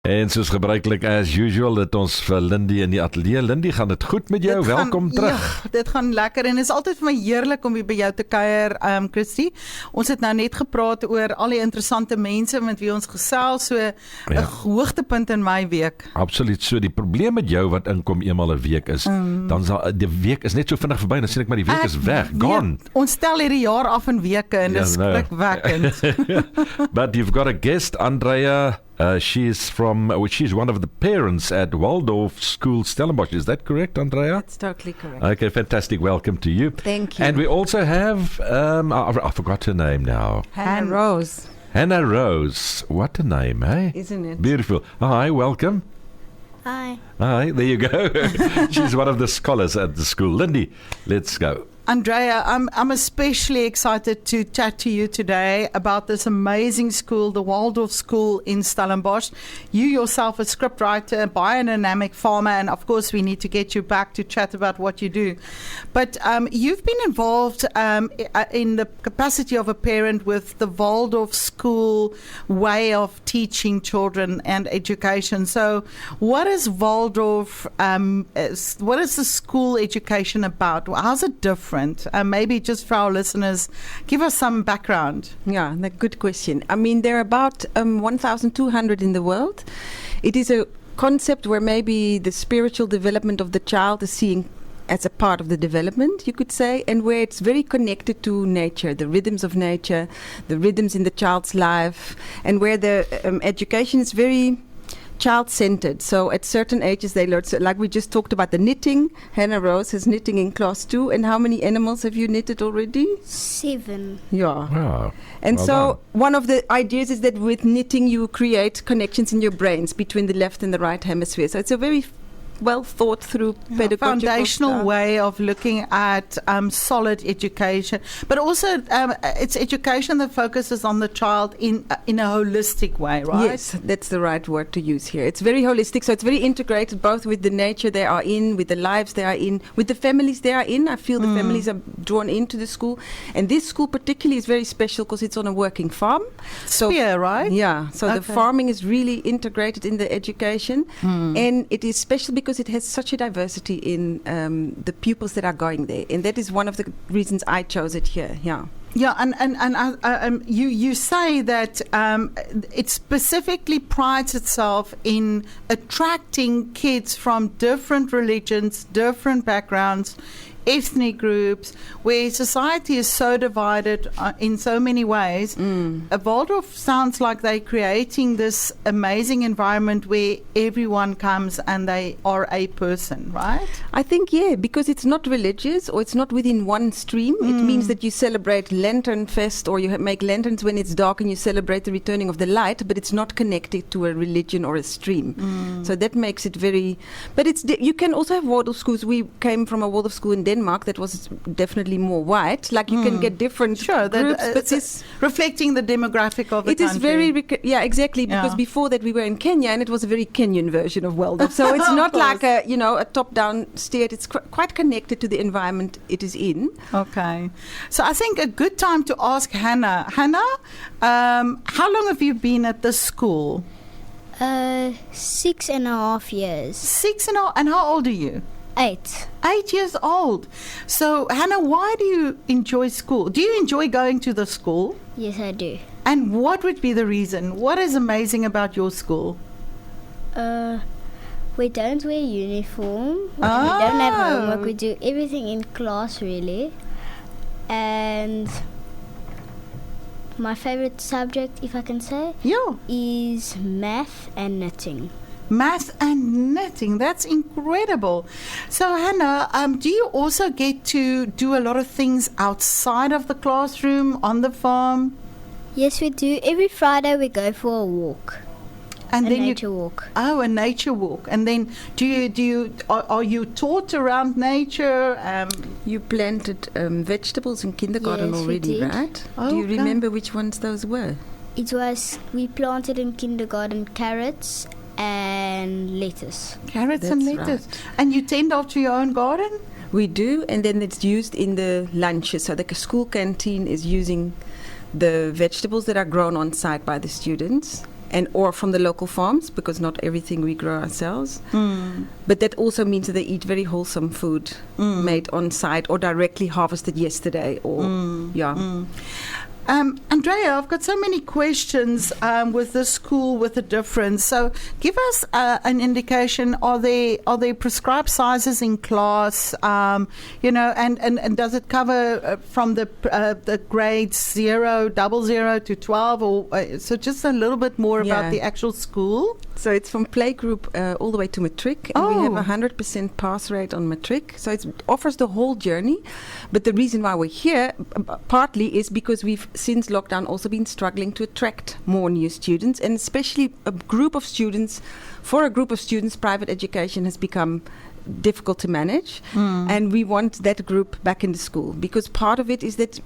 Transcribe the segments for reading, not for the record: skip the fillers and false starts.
En soos gebruiklik as usual, dit ons vir Lindie in die ateljee. Lindie, gaan dit goed met jou? Welkom terug. Ja, dit gaan lekker en is altyd vir my heerlik om weer by jou te kuier, Christy. Ons het nou net gepraat oor al die interessante mense met wie ons gesels, so 'n hoogtepunt in my week. Absoluut. So die probleem met jou wat inkom eenmal 'n week is, dan sal die week is net so vinnig verby, dan sien ek maar die week is weg, gone. Ons stel hierdie jaar af in weke en dis skrikwekkend. But you've got a guest, Andrea. She's one of the parents at Waldorf School, Stellenbosch. Is that correct, Andrea? That's totally correct. Okay, fantastic. Welcome to you. Thank you. And we also have, I forgot her name now. Hannah Rose. Hannah Rose. What a name, eh? Isn't it? Beautiful. Hi, welcome. Hi. Hi, there you go. She's one of the scholars at the school. Lindie, let's go. Andrea, I'm especially excited to chat to you today about this amazing school, the Waldorf School in Stellenbosch. You yourself a scriptwriter, a biodynamic farmer, and of course we need to get you back to chat about what you do. But you've been involved in the capacity of a parent with the Waldorf School way of teaching children and education. So what is Waldorf, what is the school education about? How's it different? Maybe just for our listeners, give us some background. Yeah, a good question. I mean, there are about 1,200 in the world. It is a concept where maybe the spiritual development of the child is seen as a part of the development, you could say, and where it's very connected to nature, the rhythms of nature, the rhythms in the child's life, and where the education is very child-centered. So at certain ages they learn, so like we just talked about the knitting. Hannah Rose is knitting in class 2. And how many animals have you knitted already? 7. Yeah. Wow. And Well so done. one of the ideas is that with knitting you create connections in your brains between the left and the right hemisphere. So it's a very well thought through pedagogical foundational stuff. way of looking at solid education, but also it's education that focuses on the child in a holistic way, right? Yes, that's the right word to use here. It's very holistic, so it's very integrated both with the nature they are in, with the lives they are in, with the families they are in. I feel the families are drawn into the school, and this school particularly is very special because it's on a working farm. So Spear, right? yeah, so the Okay. farming is really integrated in the education, and it is special because it has such a diversity in the pupils that are going there, and that is one of the reasons I chose it here. Yeah. Yeah, and you say that it specifically prides itself in attracting kids from different religions, different backgrounds, ethnic groups, where society is so divided in so many ways. Waldorf sounds like they're creating this amazing environment where everyone comes and they are a person, right? I think, yeah, because it's not religious or it's not within one stream. It means that you celebrate Lantern Fest or you make lanterns when it's dark and you celebrate the returning of the light, but it's not connected to a religion or a stream. So that makes it very... But it's you can also have Waldorf schools. We came from a Waldorf school in Denmark that was definitely more white. Like you can get different groups, but it's reflecting the demographic of the it is country. very, yeah, exactly. Because Yeah. before that we were in Kenya, and it was a very Kenyan version of Waldorf. So it's Of not like course. a top-down steered. It's quite connected to the environment it is in. Okay. So I think a good time to ask Hannah. Hannah, how long have you been at this school? 6.5 years. 6.5, and how old are you? 8. 8 years old. So Hannah, why do you enjoy school? Do you enjoy going to the school? Yes, I do. And what would be the reason? What is amazing about your school? We don't wear uniform. We don't have homework. We do everything in class, really. And my favorite subject, if I can say, Yeah. is math and knitting. Math and knitting. That's incredible. So Hannah, do you also get to do a lot of things outside of the classroom, on the farm? Yes, we do. Every Friday we go for a walk. And A then nature walk. Oh, a nature walk. And then are you taught around nature? You planted vegetables in kindergarten Yes, we already, did. right? Oh, Do you okay. remember which ones those were? We planted in kindergarten carrots and lettuce. Carrots and That's lettuce. right. And you tend after your own garden? We do, and then it's used in the lunches. So the school canteen is using the vegetables that are grown on site by the students. and or from the local farms, because not everything we grow ourselves. But that also means that they eat very wholesome food made on site or directly harvested yesterday. Or Andrea, I've got so many questions with this school with the difference. So give us an indication, are there prescribed sizes in class, and does it cover from the grades 0, 00 to 12, or so just a little bit more about the actual school? So it's from playgroup all the way to matric, and we have 100% pass rate on matric. So it offers the whole journey. But the reason why we're here partly is because we've since lockdown also been struggling to attract more new students, and especially for a group of students, private education has become difficult to manage, and we want that group back in the school, because part of it is that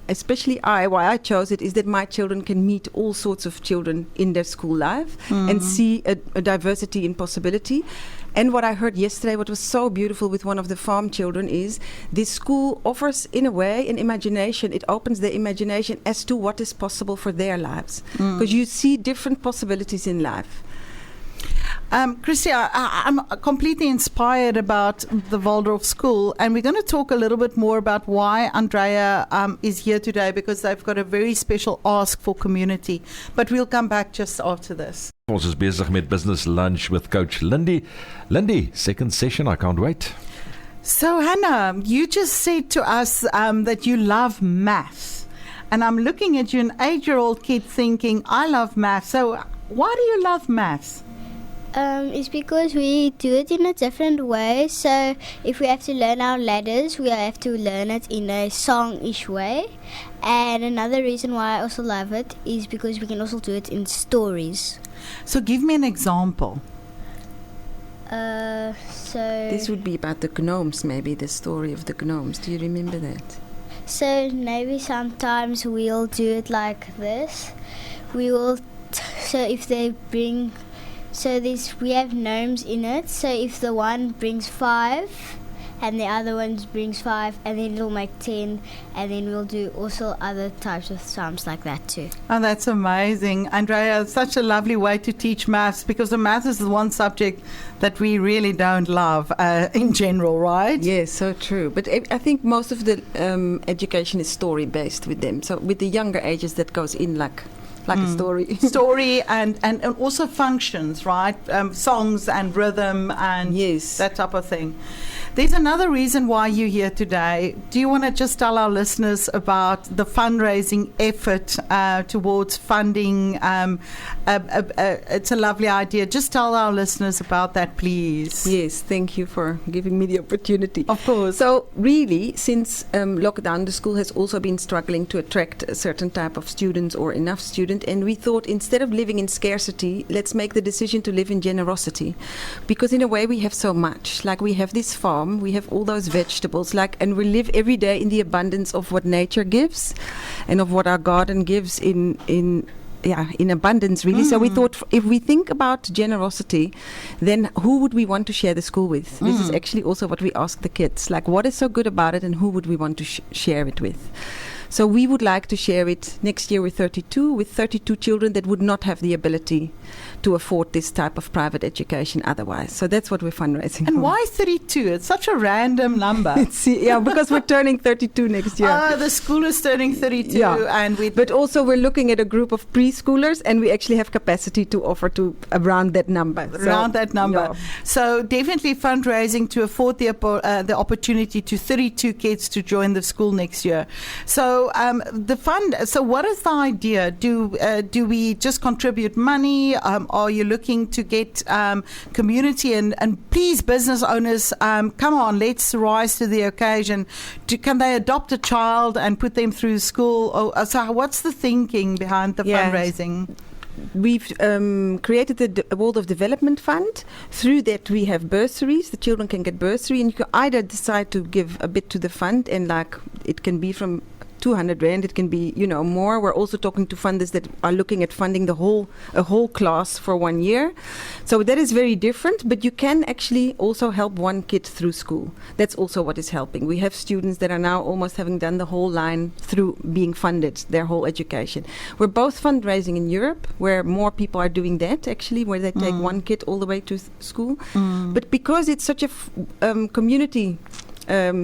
especially why I chose it, is that my children can meet all sorts of children in their school life and see a diversity in possibility. And what I heard yesterday, what was so beautiful with one of the farm children, is this school offers, in a way, an imagination. It opens their imagination as to what is possible for their lives, because you see different possibilities in life. Christy, I'm completely inspired about the Waldorf School, and we're going to talk a little bit more about why Andrea is here today, because they've got a very special ask for community. But we'll come back just after this. Ons is besig met Business Lunch with Coach Lindie. Lindie, second session, I can't wait. So Hannah, you just said to us that you love maths, and I'm looking at you, an 8-year-old kid, thinking, I love maths. So why do you love maths? It's because we do it in a different way. So if we have to learn our letters, we have to learn it in a song-ish way. And another reason why I also love it is because we can also do it in stories. So give me an example. So This would be about the gnomes, maybe the story of the gnomes. Do you remember that? So maybe sometimes we'll do it like this. We will so if they bring, we have gnomes in it. So if the one brings 5 and the other one brings 5, and then it'll make 10, and then we'll do also other types of sums like that too. Oh, that's amazing. Andrea, such a lovely way to teach maths, because the maths is the one subject that we really don't love in general, right? Yes, so true. But I think most of the education is story-based with them. So with the younger ages, that goes in like a story. Story and also functions, right? Songs and rhythm and that type of thing. There's another reason why you're here today. Do you want to just tell our listeners about the fundraising effort towards funding? It's a lovely idea. Just tell our listeners about that, please. Yes, thank you for giving me the opportunity. Of course. So really, since lockdown, the school has also been struggling to attract a certain type of students or enough students. And we thought, instead of living in scarcity, let's make the decision to live in generosity. Because in a way, we have so much. Like, we have this farm, we have all those vegetables, and we live every day in the abundance of what nature gives and of what our garden gives in abundance, really. So we thought, if we think about generosity, then who would we want to share the school with? This is actually also what we ask the kids, what is so good about it, and who would we want to share it with? So we would like to share it next year with 32 children that would not have the ability to afford this type of private education otherwise. So that's what we're fundraising And for. why 32? It's such a random number. Because we're turning 32 next year. The school is turning 32, and but also we're looking at a group of preschoolers, and we actually have capacity to offer to around that number. So definitely fundraising to afford the opportunity to 32 kids to join the school next year. So the fund. So what is the idea? Do we just contribute money? Are you looking to get community and please, business owners, come on, let's rise to the occasion. Can they adopt a child and put them through school? So what's the thinking behind the fundraising? We've created the Waldorf Development Fund. Through that, we have bursaries. The children can get bursary, and you can either decide to give a bit to the fund, and it can be from 200 Rand, it can be, more. We're also talking to funders that are looking at funding a whole class for 1 year. So that is very different, but you can actually also help one kid through school. That's also what is helping. We have students that are now almost having done the whole line through being funded, their whole education. We're both fundraising in Europe, where more people are doing that, actually, where they take one kid all the way to school. But because it's such a community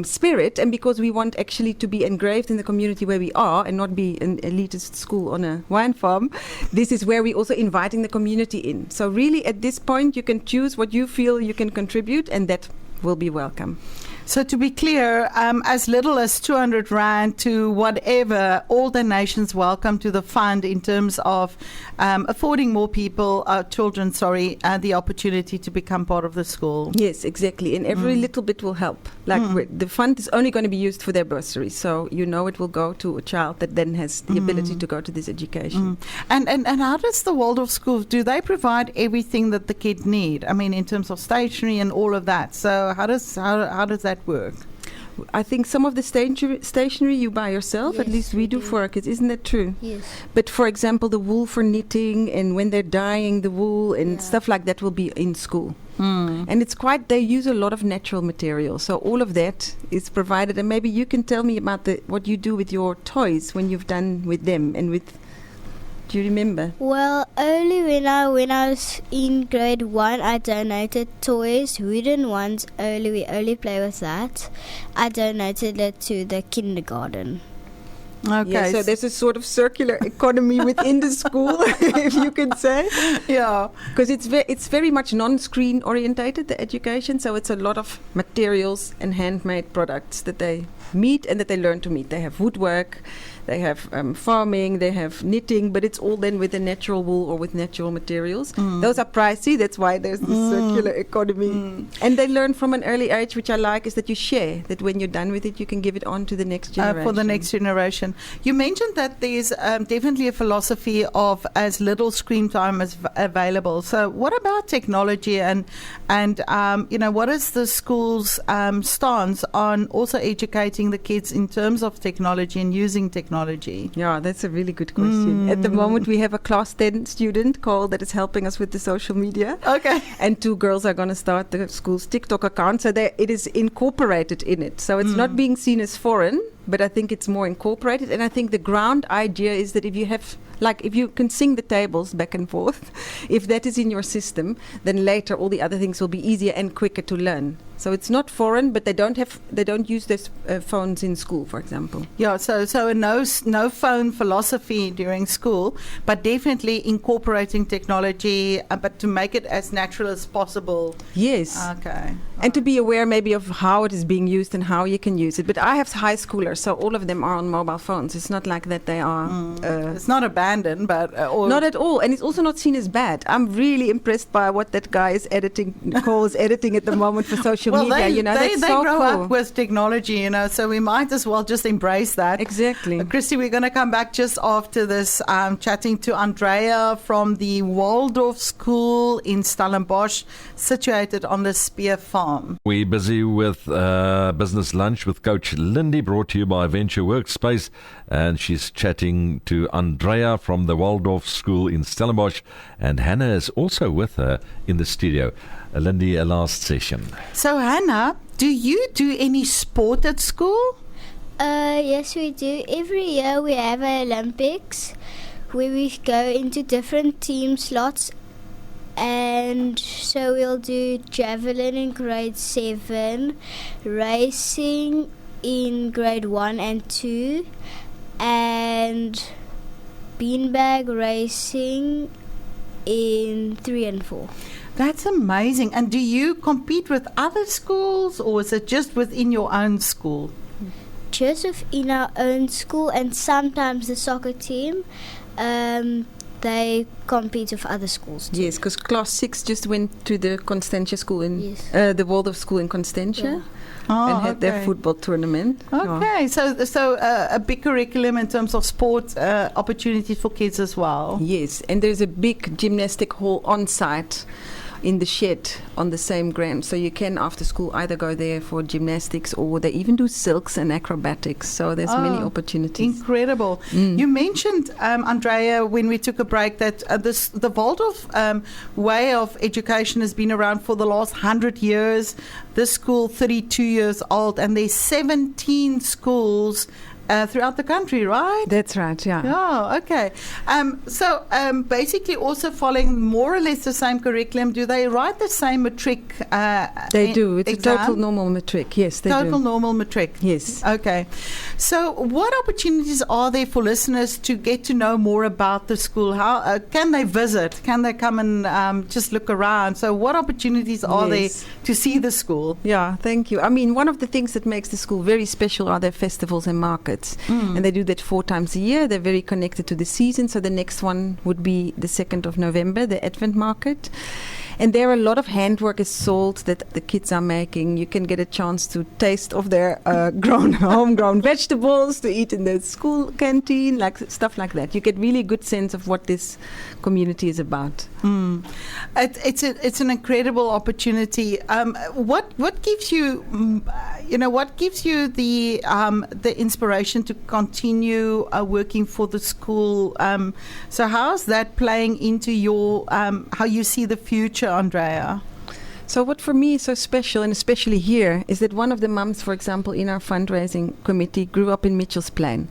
spirit, and because we want actually to be engraved in the community where we are and not be an elitist school on a wine farm, this is where we also inviting the community in. So really at this point you can choose what you feel you can contribute, and that will be welcome. So to be clear, as little as 200 Rand to whatever, all donations welcome to the fund in terms of affording more people, children, the opportunity to become part of the school. Yes, exactly. And every little bit will help. Like the fund is only going to be used for their bursary. So it will go to a child that then has the ability to go to this education. And how does the Waldorf school, do they provide everything that the kid need? I mean, in terms of stationery and all of that. So how does that work? I think some of the stationery you buy yourself, at Yes, least we we do do. for our kids. Isn't that true? Yes. But for example, the wool for knitting and when they're dyeing the wool and stuff like that will be in school. And it's they use a lot of natural materials. So all of that is provided. And maybe you can tell me about what you do with your toys when you've done with them and with... Do you remember? Well, only when I was in grade 1, I donated toys, wooden ones. We only play with that. I donated it to the kindergarten. Okay. Yeah, so there's a sort of circular economy within the school, if you can say. Yeah. Because it's very much non-screen orientated, the education. So it's a lot of materials and handmade products that they meet and that they learn to meet. They have woodwork, they have farming, they have knitting, but it's all then with a natural wool or with natural materials. Those are pricey. That's why there's this circular economy. And they learn from an early age, which I like, is that you share. That when you're done with it, you can give it on to the next generation. For the next generation. You mentioned that there's definitely a philosophy of as little screen time as available. So what about technology and what is the school's stance on also educating the kids in terms of technology and using technology? Yeah, that's a really good question. At the moment, we have a class 10 student called that is helping us with the social media. Okay. And 2 girls are going to start the school's TikTok account. So it is incorporated in it. So it's not being seen as foreign, but I think it's more incorporated. And I think the ground idea is that if you can sing the tables back and forth, if that is in your system, then later all the other things will be easier and quicker to learn. So it's not foreign, but they don't use this phones in school, for example. Yeah, so a no phone philosophy during school, but definitely incorporating technology, but to make it as natural as possible. Yes. Okay. And to be aware maybe of how it is being used and how you can use it. But I have high schoolers, so all of them are on mobile phones. It's not like that they are... It's not abandoned, but... not at all. And it's also not seen as bad. I'm really impressed by what that guy is editing at the moment for social media. They so grow cool. up with technology, so we might as well just embrace that. Exactly. Christy, we're going to come back just after this, chatting to Andrea from the Waldorf School in Stellenbosch, situated on the Spear Farm. We're busy with Business Lunch with Coach Lindie, brought to you by Venture Workspace, and she's chatting to Andrea from the Waldorf School in Stellenbosch, and Hannah is also with her in the studio. Lindie, a last session. So, Hannah, do you do any sport at school? Yes, we do. Every year we have an Olympics where we go into different team slots, and so we'll do javelin in grade 7, racing in grade 1 and 2, and beanbag racing in 3 and 4. That's amazing. And do you compete with other schools, or is it just within your own school? Just within our own school, and sometimes the soccer team, they compete with other schools too. Yes, because class 6 just went to the Constantia school Yes. the Waldorf school in Constantia. Oh, And had their football tournament. Okay, so a big curriculum in terms of sport opportunities for kids as well. Yes, and there's a big gymnastic hall on site in the shed on the same ground. So you can after school either go there for gymnastics, or they even do silks and acrobatics. So there's many opportunities. Incredible. You mentioned, Andrea, when we took a break, that the Waldorf way of education has been around for the last 100 years. This school, 32 years old, and there's 17 schools throughout the country, right? That's right, yeah. Oh, okay. So basically also following more or less the same curriculum. Do they write the same matric They do. It's exam? a total normal matric. Yes, they Total do. normal matric. Yes. Okay. So what opportunities are there for listeners to get to know more about the school? How can they visit? Can they come and just look around? So what opportunities are there to see the school? Yeah, thank you. I mean, one of the things that makes the school very special are their festivals and markets. And they do that 4 times a year. They're very connected to the season. So the next one would be the 2nd of November, the Advent Market. And there are a lot of handwork is sold that the kids are making. You can get a chance to taste of their homegrown vegetables, to eat in the school canteen, like stuff like that. You get really good sense of what this community is about. It's an incredible opportunity. What gives you, what gives you the inspiration to continue working for the school? So how's that playing into your how you see the future, Andrea? So what for me is so special, and especially here, is that one of the mums, for example, in our fundraising committee grew up in Mitchell's Plain,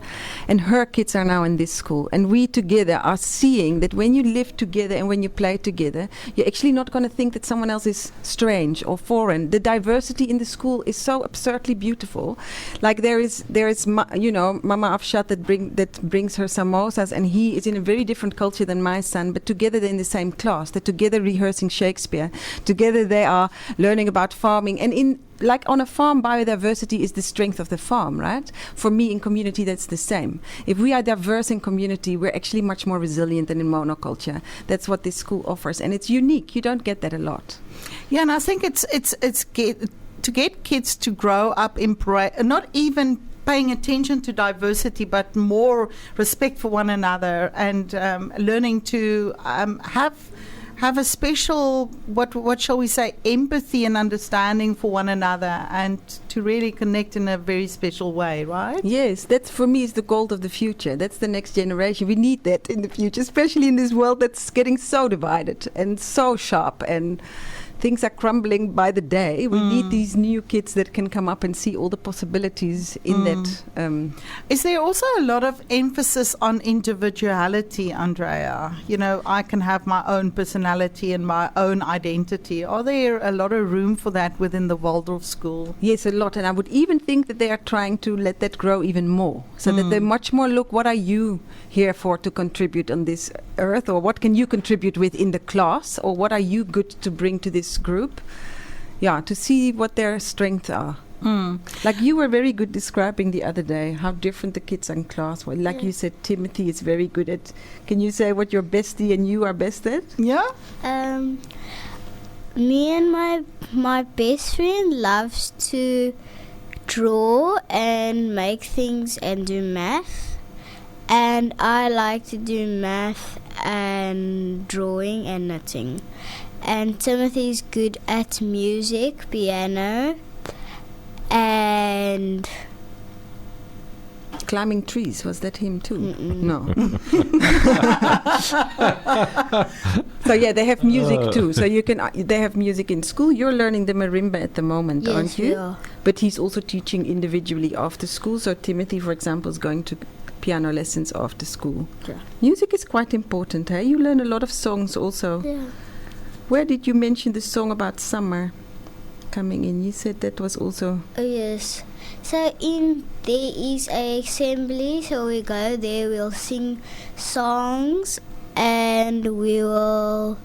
and her kids are now in this school. And we together are seeing that when you live together and when you play together, you're actually not going to think that someone else is strange or foreign. The diversity in the school is so absurdly beautiful. Like there is Mama Afshat that brings her samosas, and he is in a very different culture than my son, but together they're in the same class. They're together rehearsing Shakespeare. Together they are learning about farming, and on a farm, biodiversity is the strength of the farm, right? For me, in community, that's the same. If we are diverse in community, we're actually much more resilient than in monoculture. That's what this school offers, and it's unique. You don't get that a lot. Yeah, and I think it's to get kids to grow up not even paying attention to diversity, but more respect for one another, and learning to have a special, what shall we say, empathy and understanding for one another, and to really connect in a very special way, right? Yes, that for me is the goal of the future. That's the next generation. We need that in the future, especially in this world that's getting so divided and so sharp, and things are crumbling by the day. We need these new kids that can come up and see all the possibilities in that. Is there also a lot of emphasis on individuality, Andrea? I can have my own personality and my own identity. Are there a lot of room for that within the Waldorf school? Yes, a lot. And I would even think that they are trying to let that grow even more, so that they much more look, what are you here for to contribute on this earth, or what can you contribute with in the class, or what are you good to bring to this group? Yeah, to see what their strengths are. Like you were very good describing the other day how different the kids in class were. Like you said, Timothy is very good at. Can you say what your bestie and you are best at? Yeah. Me and my best friend loves to draw and make things and do math, and I like to do math and drawing and knitting. And Timothy's good at music, piano, and climbing trees. Was that him too? No. So yeah, they have music too. So you can. They have music in school. You're learning the marimba at the moment, aren't you? Yeah. But he's also teaching individually after school. So Timothy, for example, is going to piano lessons after school. Yeah. Music is quite important. Hey, you learn a lot of songs also. Yeah. Where did you mention the song about summer coming in? You said that was also. Oh yes. So there is a assembly. So we go there. We'll sing songs, and we'll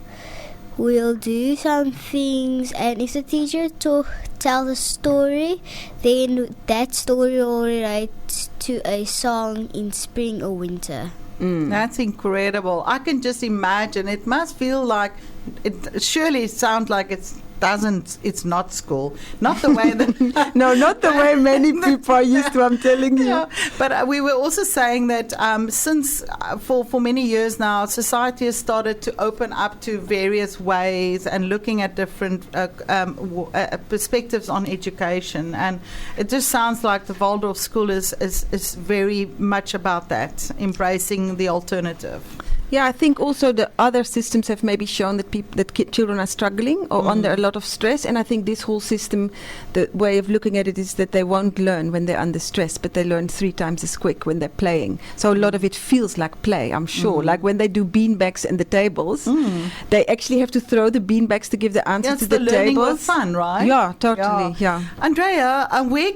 do some things. And if the teacher tells a story, then that story will relate to a song in spring or winter. That's incredible. I can just imagine. It must feel like it surely sounds like it's not school. Not the way that... No, not the way many people are used to, I'm telling you. Yeah, but we were also saying that since for many years now, society has started to open up to various ways and looking at different perspectives on education. And it just sounds like the Waldorf school is very much about that, embracing the alternative. Yeah, I think also the other systems have maybe shown that children are struggling or under a lot of stress, and I think this whole system, the way of looking at it is that they won't learn when they're under stress, but they learn 3 times as quick when they're playing. So a lot of it feels like play, I'm sure. Like when they do beanbags and the tables, they actually have to throw the beanbags to give the answer to the tables. Learning with fun, right? Yeah, totally. Yeah. Andrea, where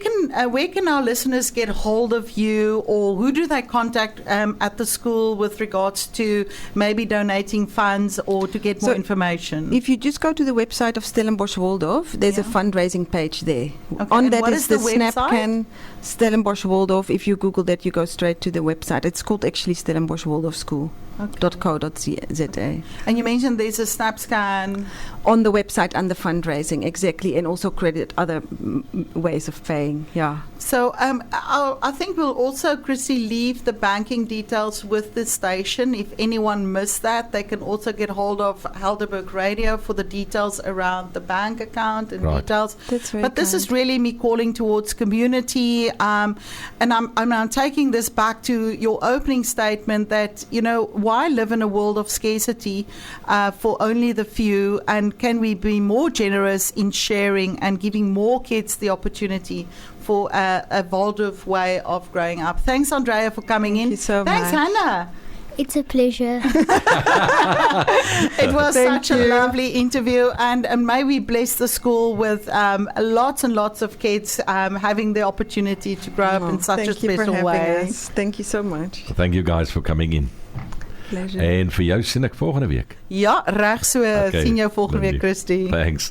can our listeners get hold of you, or who do they contact at the school with regards to maybe donating funds or to get more information? If you just go to the website of Stellenbosch Waldorf, there's a fundraising page there. Okay. On And that what is is the the Snapcan Stellenbosch Waldorf. If you Google that, you go straight to the website. It's called actually Stellenbosch Waldorf School. .co.za. And you mentioned there's a SnapScan on the website under fundraising, exactly, and also credit other ways of paying. Yeah. So I think we'll also, Chrissy, leave the banking details with the station. If anyone missed that, they can also get hold of Helderberg Radio for the details around the bank account and details. That's very But this kind. is really me calling towards community, and I'm taking this back to your opening statement that, you know, why live in a world of scarcity for only the few, and can we be more generous in sharing and giving more kids the opportunity for a Waldorf way of growing up? Thanks, Andrea, for coming in. Thank you so Thanks, much. Hannah. It's a pleasure. It was Thank such a you. lovely interview, and may we bless the school with lots and lots of kids having the opportunity to grow up in such a Thank you for special having way. us. Thank you so much. Thank you guys for coming in. Pleasure. En vir jou sien ek volgende week. Ja, reg so. Okay, Sien jou volgende Lindie. week, Christy. Thanks.